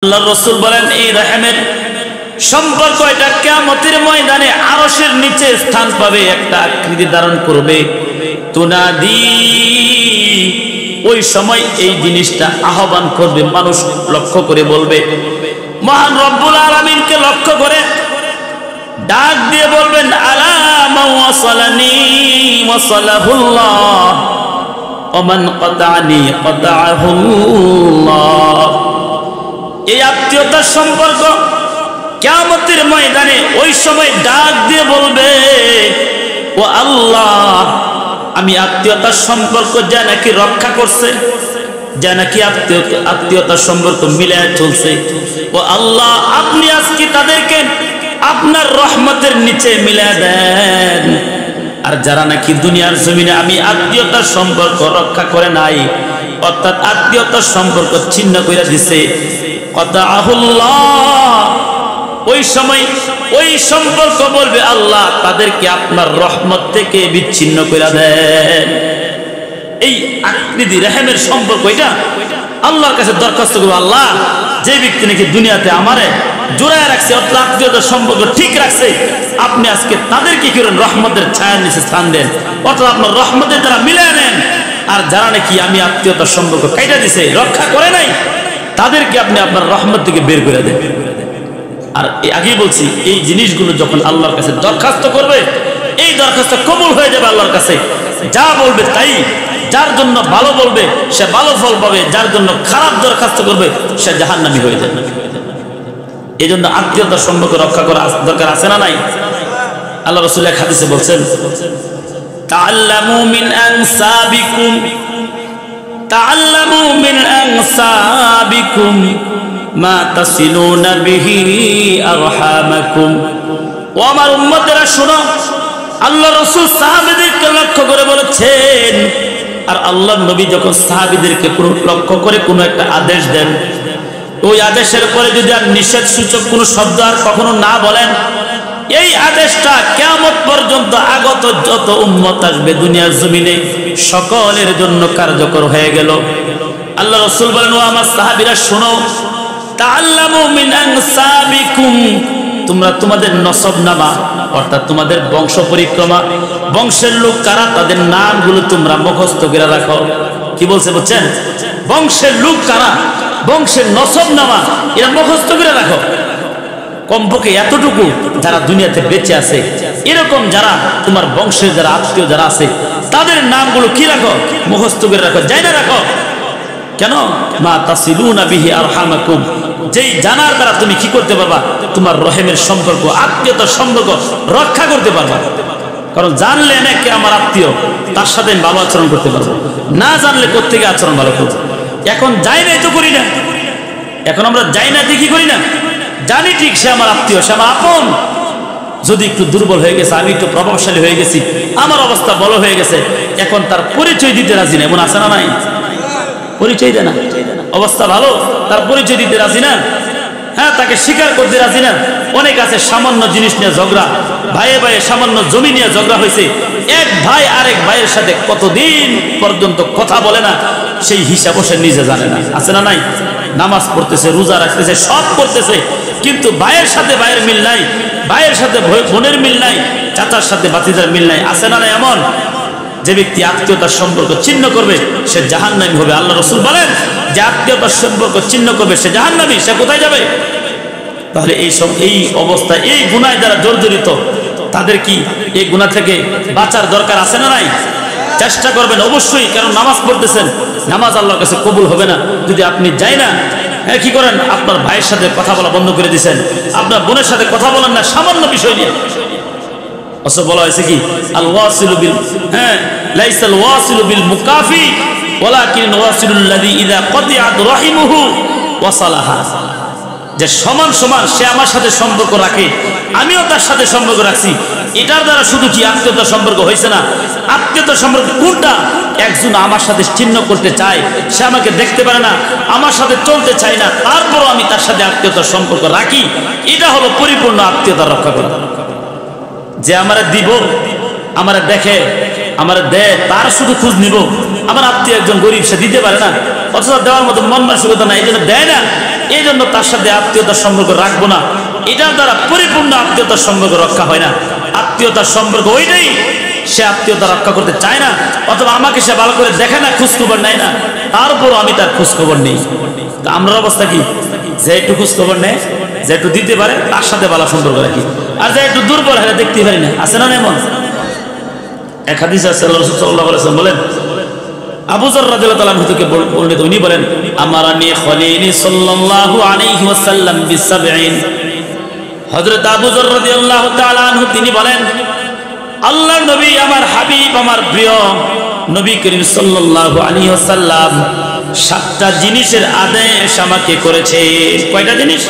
আল্লাহর রাসূল বলেন এই রহমের সম্পর্ক এটা কিয়ামতের ময়দানে আরশের নিচে স্থান পাবে, একটা আকৃতি ধারণ করবে। তুনাদি, ওই সময় এই জিনিসটা আহ্বান করবে, মানুষ লক্ষ্য করে বলবে, মহান রব্বুল আলামিনকে লক্ষ্য করে ডাক দিয়ে বলবেন, আলা মান ওয়াসালানি ওয়াসালাহুল্লাহ ওয়া মান কাতানি কাতাআহুল্লাহ। এই আত্মীয়তার সম্পর্ক কিয়ামতের ময়দানে ওই সময় ডাক দিয়ে বলবে, ও আল্লাহ, আমি আত্মীয়তার সম্পর্ক যা নাকি রক্ষা করছে, যা নাকি আত্মীয়তার সম্পর্ক মিলায় চলছে, ও আল্লাহ, আপনি আজকে তাদেরকে আপনার রহমতের নিচে মিলায় দেন। আর যারা নাকি দুনিয়ার জমিনে আমি আত্মীয়তার সম্পর্ক রক্ষা করে নাই, অর্থাৎ আত্মীয়তার সম্পর্ক ছিন্ন করে দিছে, ওই সময় ওই সম্পর্ক বলবে, আল্লাহ তাদেরকে আপনার রহমত থেকে বিচ্ছিন্ন করে দেন। এই আকৃতি রহমের সম্পর্ক এটা আল্লাহর কাছে দরখাস্ত করবে, আল্লাহ যে ব্যক্তি নাকি দুনিয়াতে আমারে জোড়ায় রাখছে, অর্থাৎ আত্মীয়তার সম্পর্ক ঠিক রাখছে, আপনি আজকে তাদেরকে কি করেন, রহমতের ছায়ার নিচে স্থান দেন, অর্থাৎ আপনার রহমতের দ্বারা মিলিয়ে নেন। আর যারা নাকি আমি আত্মীয়তার সম্পর্ক কাইটা দিছে, রক্ষা করে নাই, তাদেরকে আপনি আপনার রহমত থেকে বের করে দেন। আর আগেই বলছি, এই জিনিসগুলো যখন আল্লাহর কাছে দরখাস্ত করবে, এই দরখাস্ত কবুল হয়ে যাবে আল্লাহর কাছে। যা বলবে তাই, যার জন্য ভালো বলবে সে ভালো ফল পাবে, যার জন্য খারাপ দরখাস্ত করবে সে জাহান্নামী হয়ে যাবে। এই জন্য আত্মীয়তার সম্পর্ক রক্ষা করা দরকার আছে না নাই? আল্লাহ রাসূল এক হাদিসে বলছেন, তাআল্লামু মিন আনসাবিকুম, তাআল্লামু মিন আনসাবিকুম মা তাসিলুনা বিহি আরহামাকুম। ও আমার উম্মতেরা শোনো, আল্লাহ রাসূল সাহাবীদেরকে লক্ষ্য করে বলেছেন, আর আল্লাহর নবী যখন সাহাবীদেরকে লক্ষ্য করে কোনো একটা আদেশ দেন, ওই আদেশের পরে যদি আর নিষেধ সূচক কোনো শব্দ আর কখনো না বলেন, এই আদেশটা কিয়ামত পর্যন্ত আগত যত উম্মত আসবে দুনিয়ার জমিনে সকলের জন্য কার্যকর হয়ে গেল। আল্লাহ রাসূল বলেন, ও আমার সাহাবীরা শোনো, তাআল্লামু মিন আনসাবিকুম, তোমরা তোমাদের নসবনামা অর্থাৎ তোমাদের বংশ পরিক্রমা, বংশের লোক কারা তাদের নামগুলো তোমরা মুখস্থ করে রাখো। কি বলছে বুঝছেন? বংশের লোক কারা, বংশের নসবনামা এরা মুখস্থ করে রাখো। কমপক্ষে এতটুকু যারা দুনিয়াতে বেঁচে আছে, এরকম যারা তোমার বংশের যারা আত্মীয় যারা আছে তাদের নামগুলো কি রাখো, মুখস্থ করে রাখো, যাই না রাখো। কেন? মা তাসিলুনা বিহি আরহামাকুম, যেই জানার দ্বারা তুমি কি করতে পারবা, তোমার রহিমের সম্পর্ক, আত্মীয়তার সম্পর্ক রক্ষা করতে পারবা। কারণ জানলে নাকি আমার আত্মীয়, তার সাথে আমি ভালো আচরণ করতে পারবো, না জানলে কোত্থেকে আচরণ ভালো করবো। এখন যাই নাই তো করি না, এখন আমরা যাই না দেখি করি না, জানি ঠিক সে আমার আত্মীয়, সে আমার আপন। যদি একটু দুর্বল হয়ে গেছে, আমি একটু প্রভাবশালী হয়ে গেছি, আমার অবস্থা বড় হয়ে গেছে, এখন তার পরিচয় দিতে রাজি না। এমন আছে না নাই? পরিচয় দেয় না, অবস্থা ভালো, তার পরিচয় দিতে রাজি না, হ্যাঁ তাকে স্বীকার করতে রাজি না। অনেক আছে সামান্য জিনিস নিয়ে ঝগড়া, ভাইয়ে ভাইয়ে সামান্য জমি নিয়ে ঝগড়া হয়েছে, এক ভাই আরেক ভাইয়ের সাথে কতদিন পর্যন্ত কথা বলে না, সেই হিসাব সে নিজে জানে না। আছে না নাই? নামাজ পড়তেছে, রোজা রাখতেছে, সব করতেছে, কিন্তু ভাইয়ের সাথে ভাইয়ের মিল নাই, ভাইয়ের সাথে বোনের মিল নাই, চাচার সাথে ভাতিজার মিল নাই। আছে না নাই? এমন যে ব্যক্তি আত্মীয়তার সম্পর্ক ছিন্ন করবে সে জাহান্নামী হবে। আল্লাহ রাসূল বলেন, যে আত্মীয়তার সম্পর্ক ছিন্ন করবে সে জাহান্নামী। সে কোথায় যাবে? তাহলে এই অবস্থা, এই গুনাহ যারা জর্জরিত, তাদের কি এই গুনাহ থেকে বাঁচার দরকার আছে না নাই? চেষ্টা করবেন অবশ্যই, কারণ নামাজ পড়তেছেন, নামাজ আল্লাহর কাছে কবুল হবে না যদি আপনি যাই না, হ্যাঁ কি করেন, আপনার ভাইয়ের সাথে কথা বলা বন্ধ করে দিয়েছেন, আপনার বোনের সাথে কথা বলেন না সামান্য বিষয় নিয়ে। অথচ বলা হয়েছে কি, আল ওয়াসিলু বিল, হ্যাঁ লাইসাল ওয়াসিলু বিল মুকাফি ওয়ালাকিন ওয়াসিলুল্লাযী ইযা কাতিআত রাহিমুহু ওয়াসালাহা, যে সমান সমান সে আমার সাথে সম্পর্ক রাখে, আমিও তার সাথে সম্পর্ক রাখছি। এটার দ্বারা শুধু কি আত্মীয়তার সম্পর্ক হয়েছে না, আত্মীয়তার সম্পর্ক কোনটা? একজন আমার সাথে চিহ্ন করতে চায়, সে আমাকে দেখতে পারে না, আমার সাথে চলতে চায় না, তারপরও আমি তার সাথে আত্মীয়তার সম্পর্ক রাখি, এটা হলো পরিপূর্ণ আত্মীয়তা রক্ষা করা। যে আমারে দিব, আমারে দেখে, আমারে দেয়, তার শুধু খোঁজ নিব। আমার আত্মীয় একজন গরিব, সে দিতে পারে না, অথচ দেওয়ার মতো মন মানসিকতা নাই, এই জন্য দেয় না, এই জন্য তার সাথে আত্মীয়তার সম্পর্ক রাখবো না, এটার দ্বারা পরিপূর্ণ আত্মীয়তার সম্পর্ক রক্ষা হয় না। আত্মীয়তার সম্পর্ক ওইটাই সে আত্মীয়তা রক্ষা করতে চায় না, অথবা আমাকে সে ভালো করে দেখে না, খোঁজখবর নেয় না, তারপরও আমি তার খোঁজখবর নেই। তা আমরা অবস্থা কি? যে একটু খোঁজখবর নেয়, যে একটু দিতে পারে তার সাথে ভালো সম্পর্ক রাখি, আর যে একটু দুর্বল হয় দেখতে পারি না। আছে না এমন? এক হাদিস আছে, রাসূল সাল্লাল্লাহু আলাইহি ওয়াসাল্লাম বলেন, আবু যর রাদিয়াল্লাহু তাআলা থেকে বর্ণিত, উনি বলেন, আমারানি খলিলি সাল্লাল্লাহু আলাইহি ওয়াসাল্লাম বিসাবঈন। হযরত আবু যর রাদিয়াল্লাহু তাআলা আনহু তিনি বলেন, আল্লাহর নবী আমার হাবিব, আমার প্রিয় নবী করিম সাল্লাল্লাহু আলাইহি ওয়াসাল্লাম 7টা জিনিসের আদেশ আমাকে করেছে। কয়টা জিনিস?